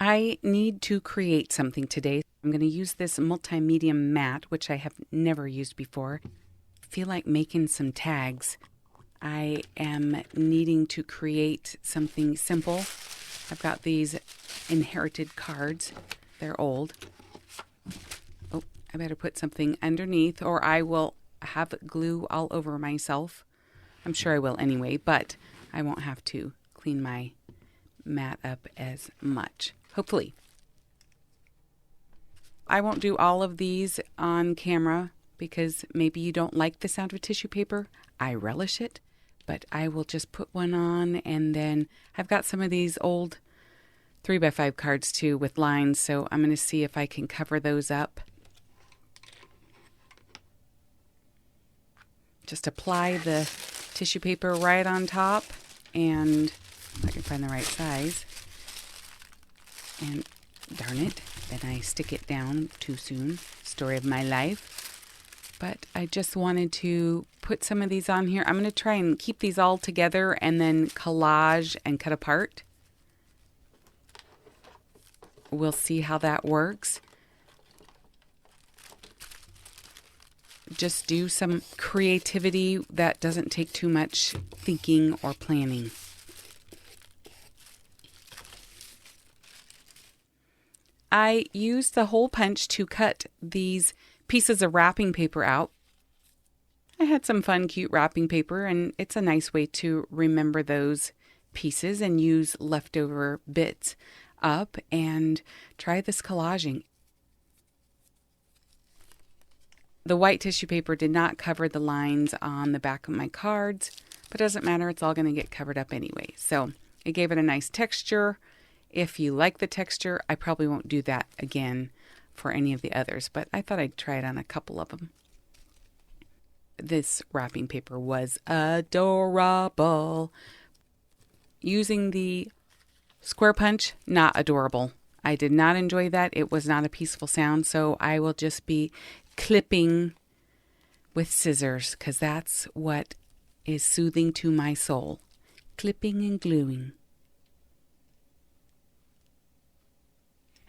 I need to create something today. I'm going to use this multimedia mat, which I have never used before. I feel like making some tags. I am needing to create something simple. I've got these inherited cards. They're old. Oh, I better put something underneath or I will have glue all over myself. I'm sure I will anyway, but I won't have to clean my mat up as much, hopefully. I won't do all of these on camera because maybe you don't like the sound of tissue paper. I relish it, but I will just put one on, and then I've got some of these old 3x5 cards too with lines, so I'm going to see if I can cover those up. Just apply the tissue paper right on top, and if I can find the right size, and darn it, then I stick it down too soon. Story of my life. But I just wanted to put some of these on here. I'm going to try and keep these all together and then collage and cut apart. We'll see how that works. Just do some creativity that doesn't take too much thinking or planning. I used the hole punch to cut these pieces of wrapping paper out. I had some fun, cute wrapping paper, and it's a nice way to remember those pieces and use leftover bits up and try this collaging. The white tissue paper did not cover the lines on the back of my cards, but it doesn't matter. It's all going to get covered up anyway. So it gave it a nice texture. If you like the texture, I probably won't do that again for any of the others, but I thought I'd try it on a couple of them. This wrapping paper was adorable. Using the square punch, not adorable. I did not enjoy that. It was not a peaceful sound, so I will just be clipping with scissors because that's what is soothing to my soul. Clipping and gluing.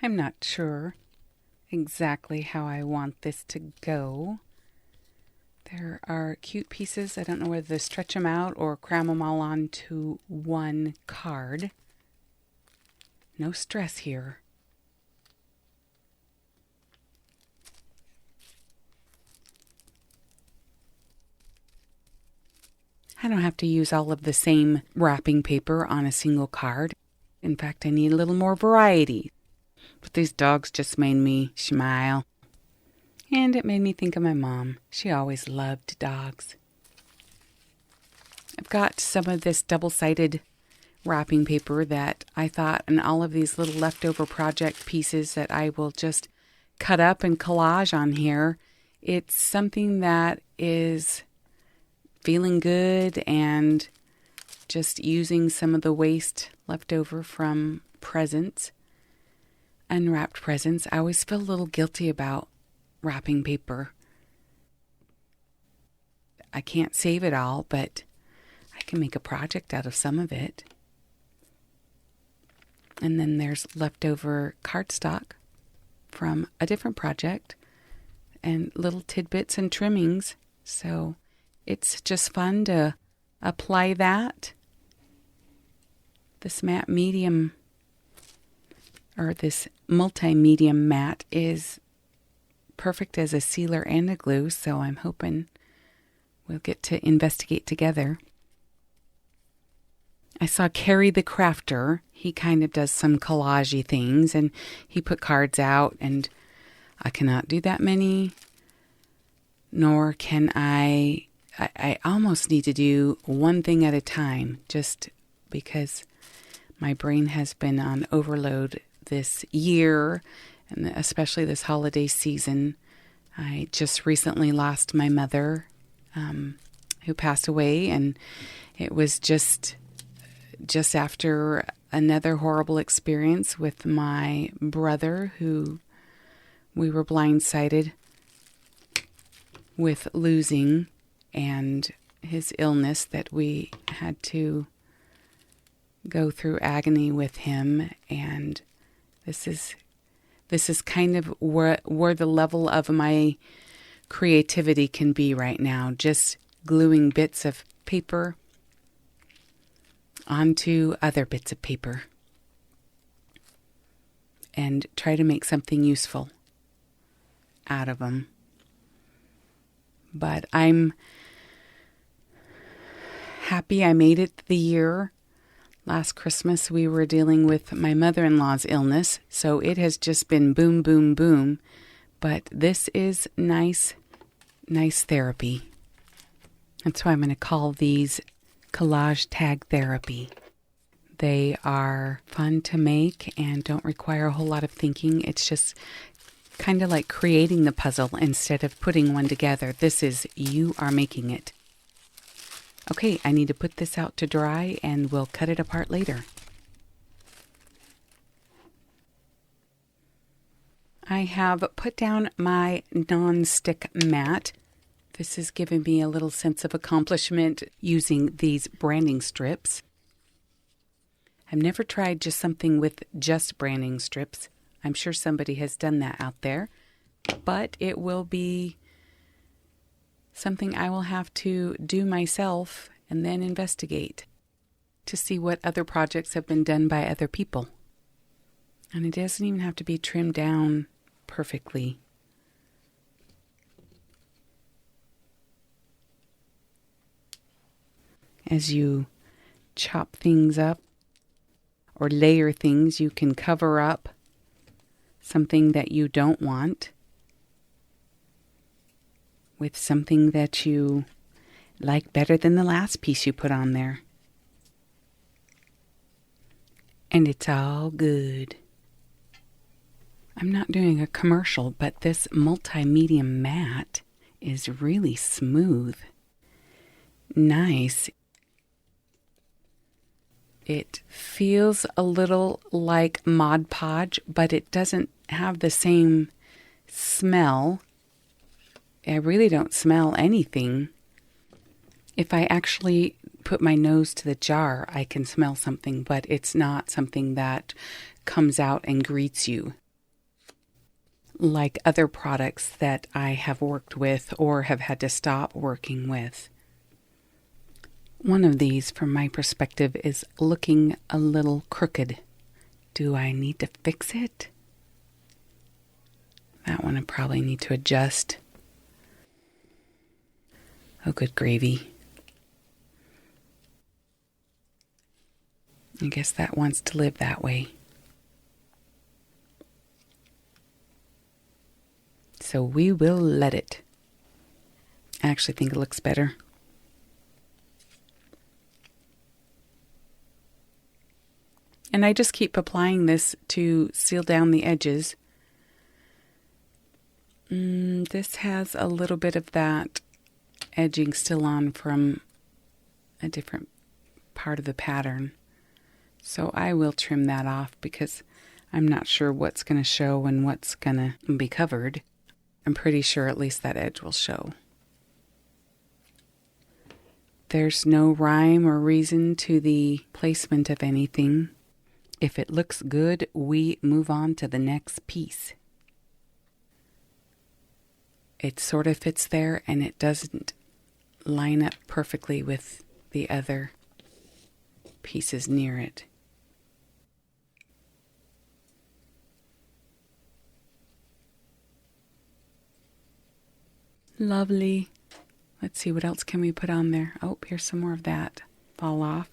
I'm not sure exactly how I want this to go. There are cute pieces. I don't know whether to stretch them out or cram them all onto one card. No stress here. I don't have to use all of the same wrapping paper on a single card. In fact, I need a little more variety. But these dogs just made me smile. And it made me think of my mom. She always loved dogs. I've got some of this double-sided wrapping paper that I thought, and all of these little leftover project pieces that I will just cut up and collage on here. It's something that is feeling good and just using some of the waste left over from presents. Unwrapped presents. I always feel a little guilty about wrapping paper. I can't save it all, but I can make a project out of some of it. And then there's leftover cardstock from a different project and little tidbits and trimmings. So it's just fun to apply that. This matte medium or this multimedia mat is perfect as a sealer and a glue, so I'm hoping we'll get to investigate together. I saw Carrie the Crafter. He kind of does some collage-y things, and he put cards out, and I cannot do that many, nor can I almost need to do one thing at a time, just because my brain has been on overload this year, and especially this holiday season. I just recently lost my mother, who passed away, and it was just after another horrible experience with my brother, who we were blindsided with losing, and his illness, that we had to go through agony with him, and This is kind of where the level of my creativity can be right now. Just gluing bits of paper onto other bits of paper and try to make something useful out of them. But I'm happy I made it the year. Last Christmas, we were dealing with my mother-in-law's illness, so it has just been boom, boom, boom. But this is nice therapy. That's why I'm going to call these Collage Tag Therapy. They are fun to make and don't require a whole lot of thinking. It's just kind of like creating the puzzle instead of putting one together. This is you are making it. Okay, I need to put this out to dry and we'll cut it apart later. I have put down my non-stick mat. This has given me a little sense of accomplishment using these branding strips. I've never tried just something with just branding strips. I'm sure somebody has done that out there, but it will be something I will have to do myself and then investigate to see what other projects have been done by other people. And it doesn't even have to be trimmed down perfectly. As you chop things up or layer things, you can cover up something that you don't want with something that you like better than the last piece you put on there. And it's all good. I'm not doing a commercial, but this multimedia mat is really smooth. Nice. It feels a little like Mod Podge, but it doesn't have the same smell. I really don't smell anything. If I actually put my nose to the jar, I can smell something, but it's not something that comes out and greets you like other products that I have worked with or have had to stop working with. One of these, from my perspective, is looking a little crooked. Do I need to fix it? That one I probably need to adjust. Oh, good gravy. I guess that wants to live that way. So we will let it. I actually think it looks better. And I just keep applying this to seal down the edges. This has a little bit of that edging still on from a different part of the pattern. So I will trim that off because I'm not sure what's going to show and what's going to be covered. I'm pretty sure at least that edge will show. There's no rhyme or reason to the placement of anything. If it looks good, we move on to the next piece. It sort of fits there and it doesn't line up perfectly with the other pieces near it. Lovely. Let's see, what else can we put on there? Oh, here's some more of that. Fall off.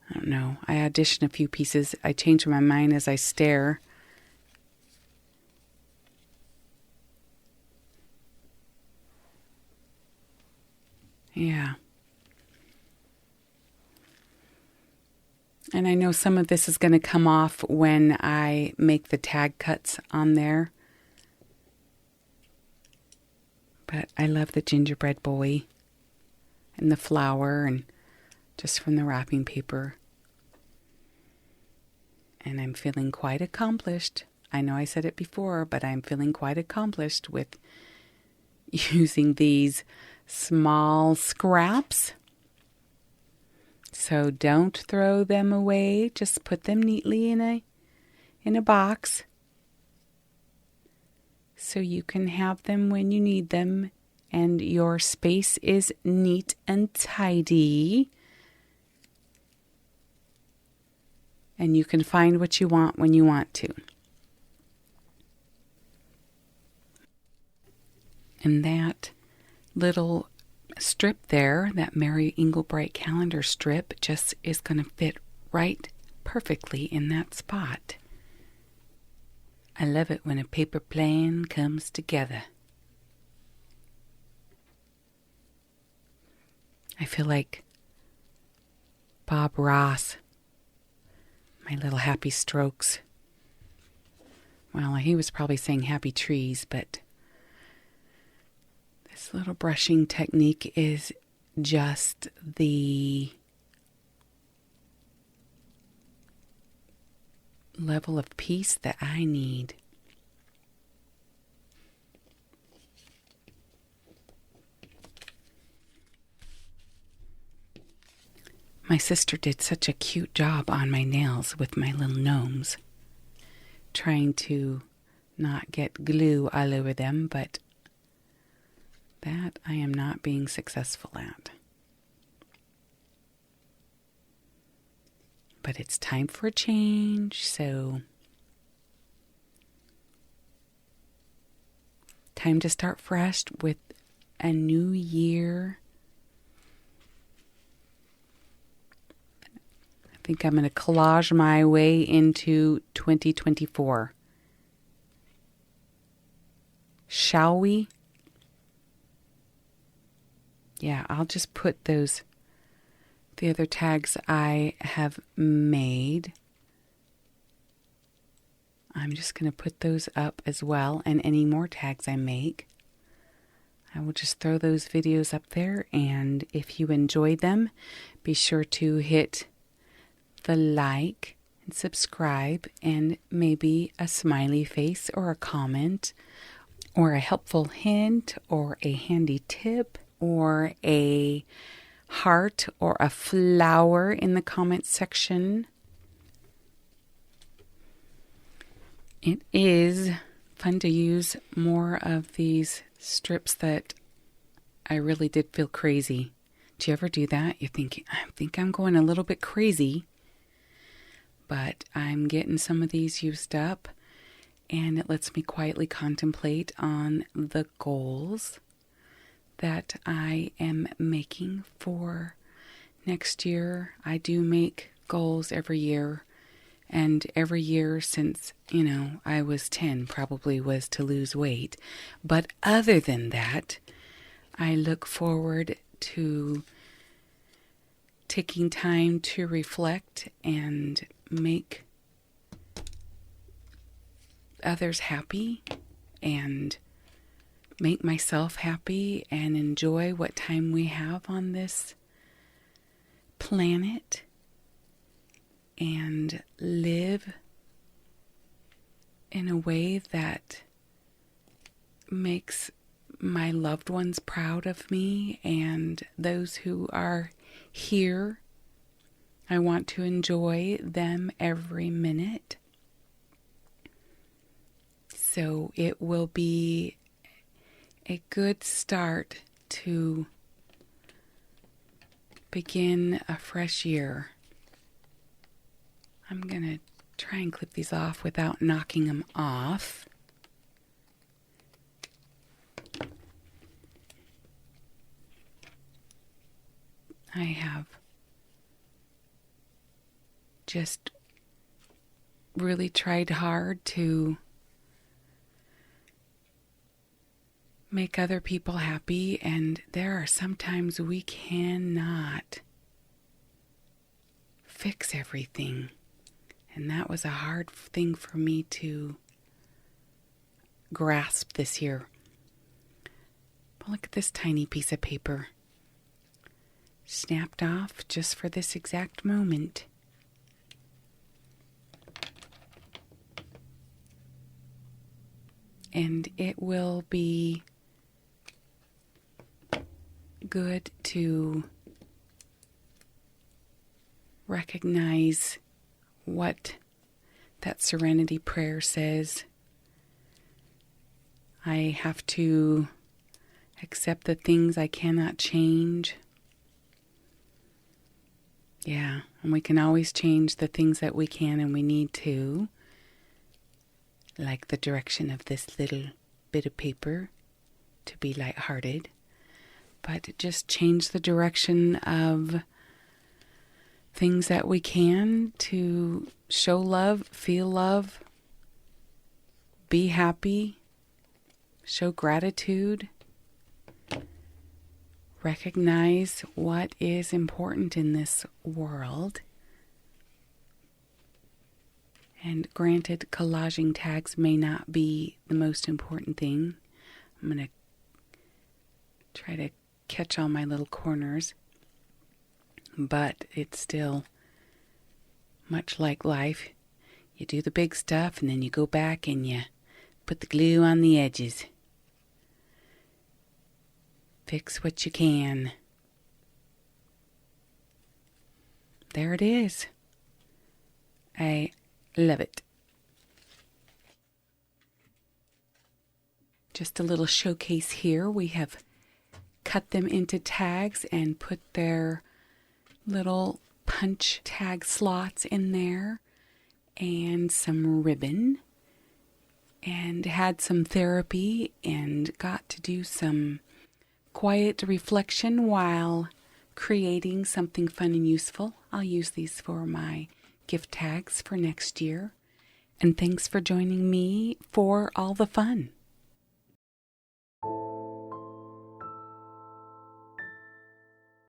I don't know. I auditioned a few pieces. I change my mind as I stare. Yeah. And I know some of this is going to come off when I make the tag cuts on there. But I love the gingerbread boy and the flower and just from the wrapping paper. And I'm feeling quite accomplished. I know I said it before, but I'm feeling quite accomplished with using these small scraps So don't throw them away. Just put them neatly in a box so you can have them when you need them and your space is neat and tidy. And you can find what you want when you want to. And that little strip there, that Mary Englebright calendar strip, just is going to fit right perfectly in that spot. I love it when a paper plan comes together. I feel like Bob Ross, my little happy strokes. Well, he was probably saying happy trees, but this little brushing technique is just the level of peace that I need. My sister did such a cute job on my nails with my little gnomes, trying to not get glue all over them, but that I am not being successful at. But it's time for a change, so time to start fresh with a new year. I think I'm going to collage my way into 2024. Shall we? Yeah, I'll just put the other tags I have made. I'm just going to put those up as well, and any more tags I make. I will just throw those videos up there, and if you enjoy them, be sure to hit the like and subscribe, and maybe a smiley face or a comment or a helpful hint or a handy tip or a heart or a flower in the comment section. It is fun to use more of these strips that I really did feel crazy. Do you ever do that? You think, I think I'm going a little bit crazy, but I'm getting some of these used up, and it lets me quietly contemplate on the goals that I am making for next year. I do make goals every year, and every year since, I was 10 probably was to lose weight. But other than that, I look forward to taking time to reflect and make others happy and make myself happy and enjoy what time we have on this planet and live in a way that makes my loved ones proud of me and those who are here. I want to enjoy them every minute. So it will be a good start to begin a fresh year. I'm going to try and clip these off without knocking them off. I have just really tried hard to make other people happy, and there are sometimes we cannot fix everything. And that was a hard thing for me to grasp this year. But look at this tiny piece of paper. Snapped off just for this exact moment. And it will be good to recognize what that serenity prayer says. I have to accept the things I cannot change. Yeah, and we can always change the things that we can and we need to, like the direction of this little bit of paper to be lighthearted. But just change the direction of things that we can to show love, feel love, be happy, show gratitude, recognize what is important in this world. And granted, collaging tags may not be the most important thing. I'm going to try to catch all my little corners. But it's still much like life. You do the big stuff and then you go back and you put the glue on the edges. Fix what you can. There it is. I love it. Just a little showcase here. We have cut them into tags and put their little punch tag slots in there and some ribbon, and had some therapy and got to do some quiet reflection while creating something fun and useful. I'll use these for my gift tags for next year. And thanks for joining me for all the fun.